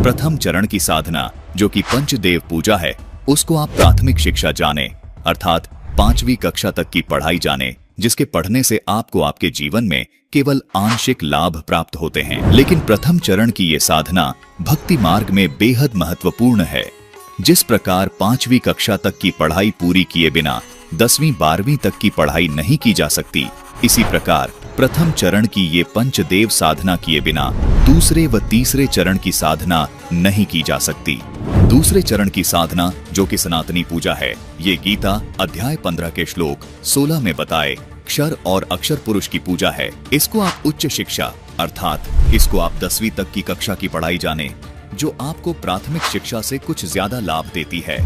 प्रथम चरण की साधना जो कि पंचदेव पूजा है, उसको आप प्राथमिक शिक्षा जाने अर्थात 5वीं कक्षा तक की पढ़ाई जाने, जिसके पढ़ने से आपको आपके जीवन में केवल आंशिक लाभ प्राप्त होते हैं। लेकिन प्रथम चरण की ये साधना भक्ति मार्ग में बेहद महत्वपूर्ण है। जिस प्रकार 5वीं कक्षा तक की पढ़ाई पूरी किए बिना 10वीं 12वीं तक की पढ़ाई नहीं की जा सकती, इसी प्रकार प्रथम चरण की ये पंचदेव साधना किए बिना दूसरे व तीसरे चरण की साधना नहीं की जा सकती। दूसरे चरण की साधना जो कि सनातनी पूजा है, ये गीता अध्याय 15 के श्लोक 16 में बताए क्षर और अक्षर पुरुष की पूजा है। इसको आप उच्च शिक्षा अर्थात इसको आप 10वीं तक की कक्षा की पढ़ाई जाने, जो आपको प्राथमिक शिक्षा से कुछ ज्यादा लाभ देती है।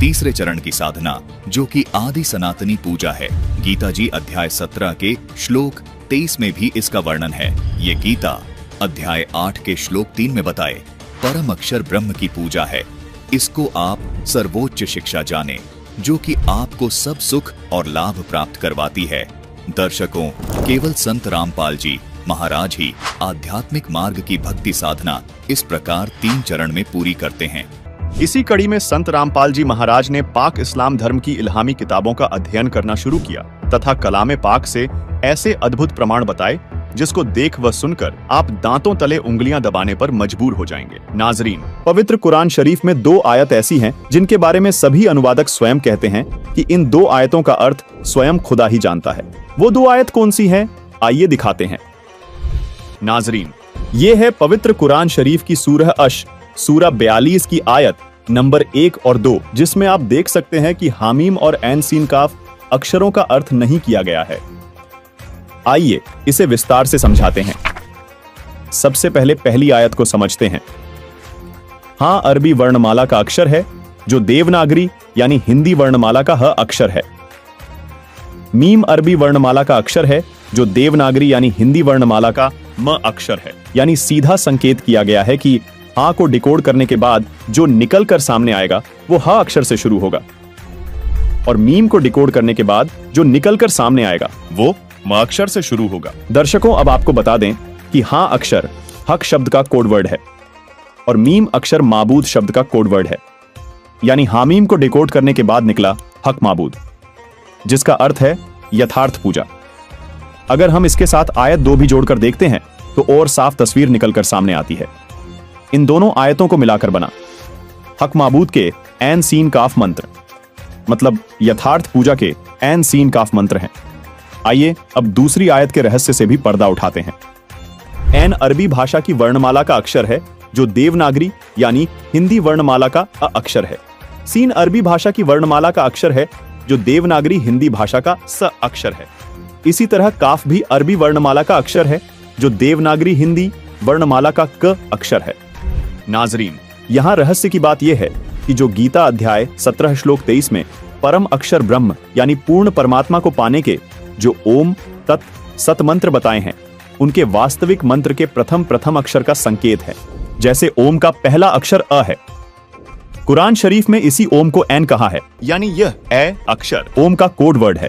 तीसरे चरण की साधना जो कि आदि सनातनी पूजा है, गीता जी अध्याय 17 के श्लोक 23 में भी इसका वर्णन है। ये गीता अध्याय 8 के श्लोक 3 में बताए परम अक्षर ब्रह्म की पूजा है। इसको आप सर्वोच्च शिक्षा जाने, जो कि आपको सब सुख और लाभ प्राप्त करवाती है। दर्शकों, केवल संत रामपाल जी महाराज ही आध्यात्मिक मार्ग की भक्ति साधना इस प्रकार 3 चरण में पूरी करते हैं। इसी कड़ी में संत रामपाल जी महाराज ने पाक इस्लाम धर्म की इल्हामी किताबों का अध्ययन करना शुरू किया तथा कलामे पाक से ऐसे अद्भुत प्रमाण बताए जिसको देख व सुनकर आप दांतों तले उंगलियां दबाने पर मजबूर हो जाएंगे। नाजरीन, पवित्र कुरान शरीफ में 2 आयत ऐसी हैं जिनके बारे में सभी अनुवादक स्वयं कहते हैं कि इन 2 आयतों का अर्थ स्वयं खुदा ही जानता है। वो 2 आयत कौन सी हैं? आइए दिखाते हैं। नाजरीन, ये है पवित्र कुरान शरीफ की सूरह अश सूरा 42 की आयत नंबर 1 और 2, जिसमें आप देख सकते हैं कि हामीम और ऐन सीन काफ अक्षरों का अर्थ नहीं किया गया है। आइए इसे विस्तार से समझाते हैं। सबसे पहले पहली आयत को समझते हैं। हां अरबी वर्णमाला का अक्षर है जो देवनागरी यानी हिंदी वर्णमाला का ह अक्षर है। मीम अरबी वर्णमाला का अक्षर है जो देवनागरी यानी हिंदी वर्णमाला का म अक्षर है। यानी सीधा संकेत किया गया है कि हां को डिकोड करने के बाद जो निकल कर सामने आएगा वो ह अक्षर से शुरू होगा, और मीम को डिकोड करने के बाद जो निकल कर सामने आएगा वो म अक्षर से शुरू होगा। दर्शकों, अब आपको बता दें कि हां अक्षर हक शब्द का कोड वर्ड है और मीम अक्षर माबूद शब्द का कोड वर्ड है। यानी हामीम को डिकोड करने के बाद निकला हक माबूद, जिसका अर्थ है यथार्थ पूजा। अगर हम इसके साथ आयत 2 भी जोड़कर देखते हैं तो और साफ तस्वीर निकलकर सामने आती है। इन दोनों आयतों को मिलाकर बना हक माबूद के ऐन सीन काफ मंत्र, मतलब यथार्थ पूजा के ऐन सीन काफ मंत्र हैं। आइए अब दूसरी आयत के रहस्य से भी पर्दा उठाते हैं। ऐन अरबी भाषा की वर्णमाला का अक्षर है जो देवनागरी यानी हिंदी वर्णमाला का अ अक्षर है। सीन अरबी भाषा की वर्णमाला का अक्षर है जो देवनागरी हिंदी भाषा का स अक्षर है। इसी तरह काफ भी अरबी वर्णमाला का अक्षर है जो देवनागरी हिंदी वर्णमाला का क अक्षर है। नाजरीन, यहाँ रहस्य की बात यह है कि जो गीता अध्याय 17 श्लोक 23 में परम अक्षर ब्रह्म यानी पूर्ण परमात्मा को पाने के जो ओम तत् सत मंत्र बताए हैं, उनके वास्तविक मंत्र के प्रथम अक्षर का संकेत है। जैसे ओम का पहला अक्षर अ है, कुरान शरीफ में इसी ओम को ऐन कहा है, यानी यह ए अक्षर ओम का कोड वर्ड है।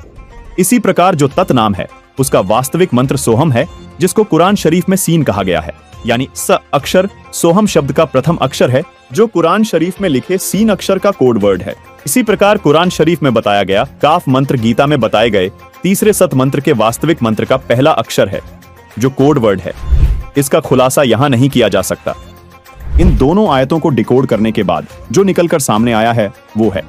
इसी प्रकार जो तत् नाम है उसका वास्तविक मंत्र सोहम है, जिसको कुरान शरीफ में सीन कहा गया है। यानी स अक्षर सोहम शब्द का प्रथम अक्षर है जो कुरान शरीफ में लिखे सीन अक्षर का कोड वर्ड है। इसी प्रकार कुरान शरीफ में बताया गया काफ मंत्र गीता में बताए गए तीसरे सत मंत्र के वास्तविक मंत्र का पहला अक्षर है जो कोड वर्ड है। इसका खुलासा यहाँ नहीं किया जा सकता। इन दोनों आयतों को डिकोड करने के बाद जो निकलकर सामने आया है वो है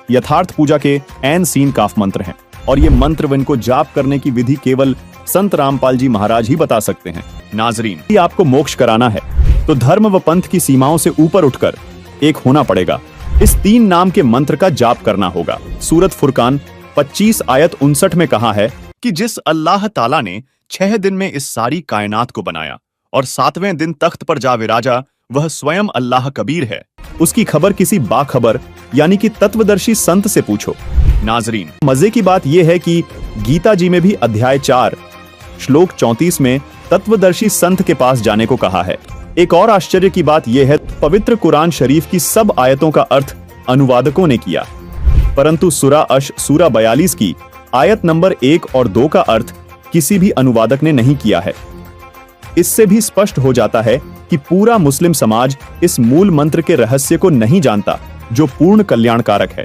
यथार्थ पूजा के ऐन सीन काफ मंत्र हैं, और ये मंत्र व इनको जाप करने की विधि केवल संत रामपाल जी महाराज ही बता सकते हैं। नाजरीन, यदि आपको मोक्ष कराना है तो धर्म व पंथ की सीमाओं से ऊपर उठकर एक होना पड़ेगा। इस 3 नाम के मंत्र का जाप करना होगा। सूरत फुरकान 25 आयत 59 में कहा है कि जिस अल्लाह ताला ने 6 दिन में इस सारी कायनात को बनाया और 7वें दिन तख्त पर जा विराजा, वह स्वयं अल्लाह कबीर है। उसकी खबर किसी बाखबर यानी कि तत्वदर्शी संत से पूछो। नाजरीन, मजे की बात यह है कि गीता जी में भी अध्याय 4 श्लोक 34 में तत्वदर्शी संत के पास जाने को कहा है। एक और आश्चर्य की बात यह है, पवित्र कुरान शरीफ की सब आयतों का अर्थ अनुवादकों ने किया, परंतु सूरा अश सूरा 42 की आयत नंबर 1 और 2 का अर्थ किसी भी अनुवादक ने नहीं किया है। इससे भी स्पष्ट हो जाता है कि पूरा मुस्लिम समाज इस मूल मंत्र के रहस्य को नहीं जानता जो पूर्ण कल्याणकारक है,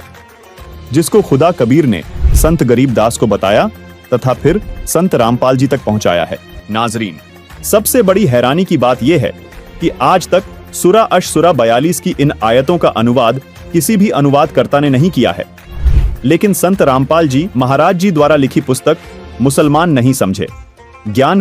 जिसको खुदा कबीर ने संत गरीबदास को बताया तथा फिर संत रामपाल जी तक पहुंचाया है। नाजरीन, सबसे बड़ी हैरानी की बात यह है कि आज तक सूरा अश-सूरा 42 की इन आयतों का अनुवाद किसी भी अनुवादकर्ता ने नहीं किया है, लेकिन संत रामपाल जी महाराज जी द्वारा लिखी पुस्तक मुसलमान नहीं समझे, ज्ञान